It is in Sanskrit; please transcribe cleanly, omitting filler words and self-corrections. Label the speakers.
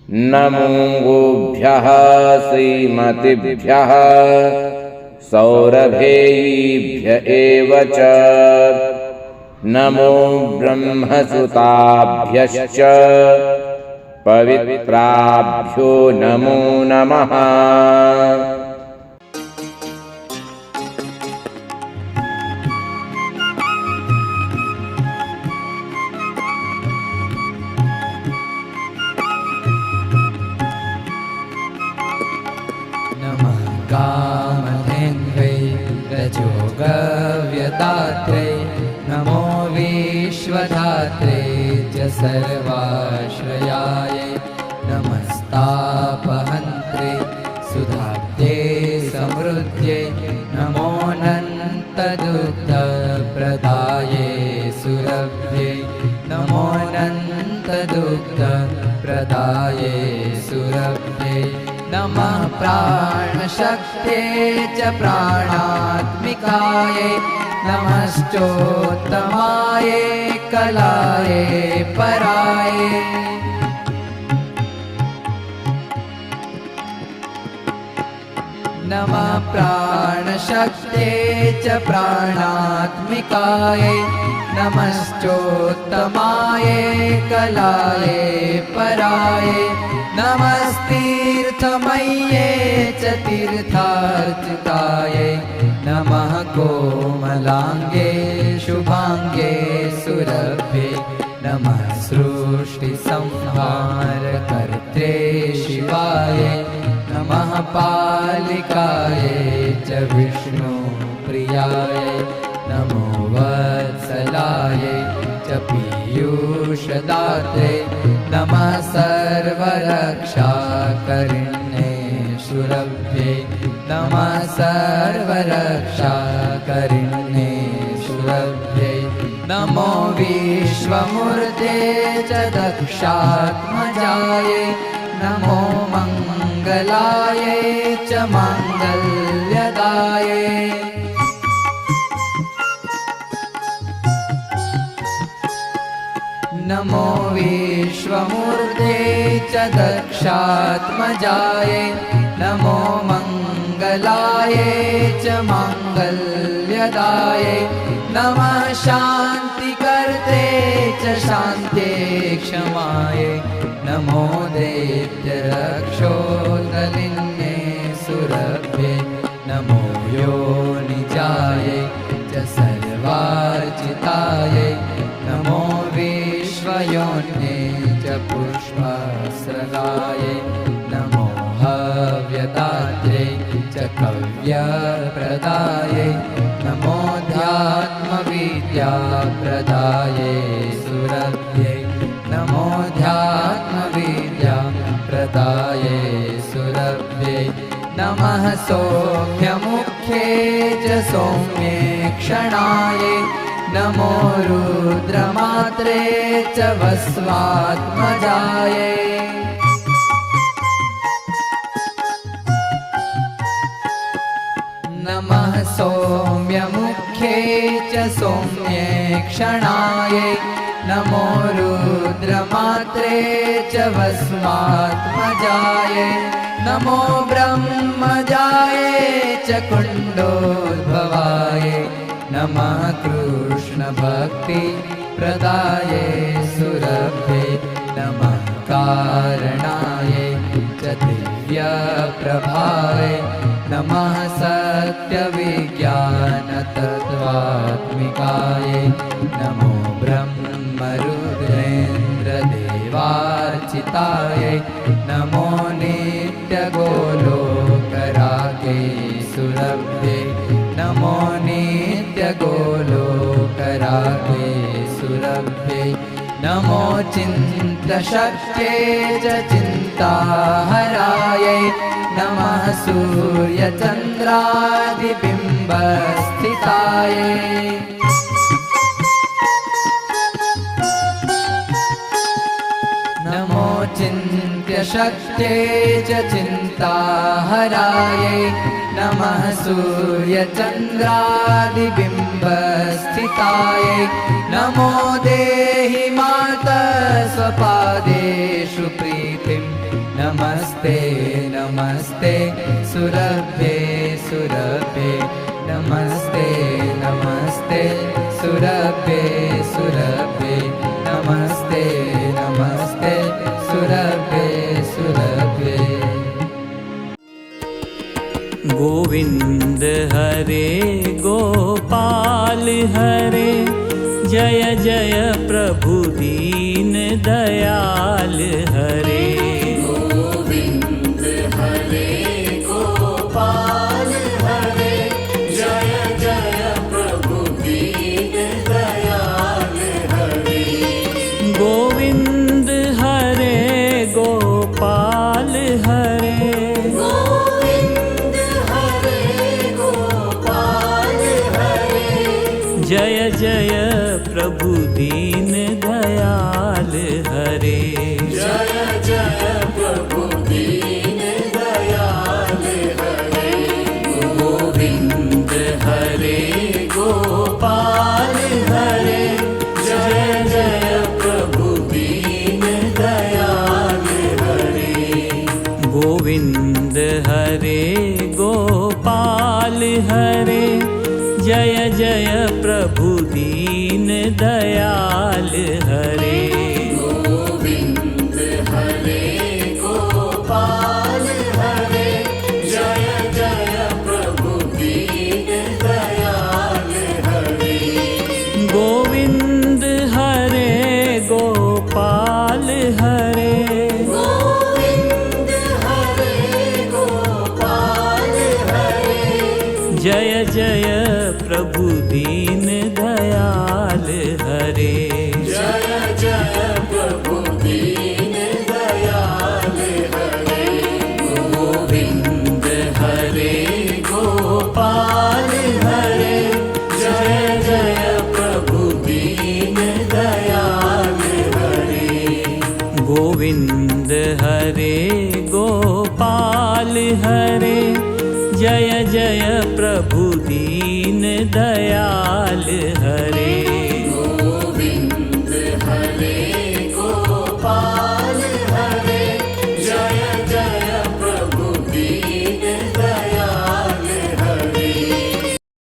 Speaker 1: नमोऽङ्गुभ्यः श्रीमतिभ्यः सौरभेयीभ्य एव च नमो ब्रह्मसुताभ्यश्च पवित्राभ्यो नमो नमः।
Speaker 2: नमः कामधेन्वै रजोगव्यदात्रै नमो विश्वधात्रे च सर्वाश्रयायै नमस्तापहन्त्रे सुधाब्दे समृद्ध्ये नमोऽनन्तदुग्धप्रदाये सुरभ्ये नमोऽनन्तदुग्धप्रदाये सुरभ्ये नमः प्राणशक्ते च प्राणात्मिकायै नमश्चोत्तमायै कलायै परायै नमः प्राणशक्ते च प्राणात्मिकायै नमश्चोत्तमायै कलायै परायै नमस्तीर्थमय्ये च तीर्थार्चितायै नमः कोमलाङ्गे शुभाङ्गे सुरभ्ये नमः सृष्टिसंहारकर्त्रे शिवायै नमः पालिकायै च विष्णुप्रियायै नमो वत्सलायै च पीयूषदात्रे नमः सर्वरक्षाकरिण्ये सुरभ्ये नमः सर्वरक्षाकरिण्ये सुरभ्ये नमो विश्वमूर्ते च दक्षात्मजायै नमो मङ्गलायै च माङ्गल्यदायै नमो विश्वमूर्ते च दक्षात्मजायै नमो मङ्गलायै च माङ्गल्यदायै नमः शान्तिकर्त्रे च शान्त्यै क्षमायै नमो दैत्यरक्षोदलिन्ये सुरभ्ये नमो योनिजायै च सर्वार्चितायै नमो विश्वयोन्ये च पुष्पास्रगायै नमो हव्यदात्रे च कव्यप्रदायै नमोऽध्यात्मविद्याप्रदायै सुरभ्ये नमोऽध्यात्मविद्याप्रदायै सुरभ्ये नमः सौम्यमुख्ये च सौम्येक्षणायै नमो रुद्रमात्रे च वस्वात्मजायै नमः सौम्यमुख्ये च सौम्येक्षणायै नमो रुद्रमात्रे च वस्वात्मजायै नमो ब्रह्मजायै च कुण्डोद्भवायै नमः कृष्णभक्तिप्रदायै सुरभ्ये नमः कारणायै च दिव्यप्रभायै नमः सत्यविज्ञानतत्त्वात्मिकायै नमो ब्रह्मरुद्रेन्द्रदेवार्चितायै नमो नित्यगोलोकरागे सुरभ्ये नमो नित्यगोलोकरागे सुरभ्ये नमो चिन्तशक्ते च चिन्ताहरायै नमः सूर्यचन्द्रादिबिम्बस्थितायै नमो चिन्त्यशक्ते च चिन्ताहरायै नमः सूर्यचन्द्रादिबिम्बस्थितायै नमो देहि मातः स्वपादेषु प्रीतिं नमस्ते नमस्ते सुरभे सुरभे नमस्ते नमस्ते सुरभे सुरभे नमस्ते नमस्ते सुरभे सुरभे।
Speaker 3: गोविंद हरे गोपाल हरे जय जय प्रभु दीन दयाल हरे।
Speaker 4: गोविंद हरे गोपाल हरे जय जय प्रभु दीन दयाल हरे।
Speaker 3: गोविंद हरे गोपाल हरे
Speaker 4: गोविंद हरे गोपाल हरे
Speaker 3: जय जय प्रभु दीन दयाल हरे।
Speaker 4: जय जय प्रभु दीन दयाल हरे। गोविंद हरे गोपाल हरे जय जय प्रभु दीन दयाल हरे।
Speaker 3: गोविंद हरे गोपाल हरे जय जय प्रभु दीन दयाल हरे।
Speaker 4: गोविंद हरे गोपाल हरे जय जय प्रभु दीन दयाल हरे।
Speaker 3: गोविंद हरे गोपाल हरे
Speaker 4: गोविंद हरे गोपाल हरे
Speaker 3: जय जय प्रभु दीन दयाल हरे।
Speaker 4: जय जय प्रभु दीन दयाल हरे। गोविंद हरे गोपाल हरे जय जय प्रभु दीन दयाल हरे।
Speaker 3: गोविंद हरे गोपाल हरे जय जय प्रभु दीन दयाल हरे।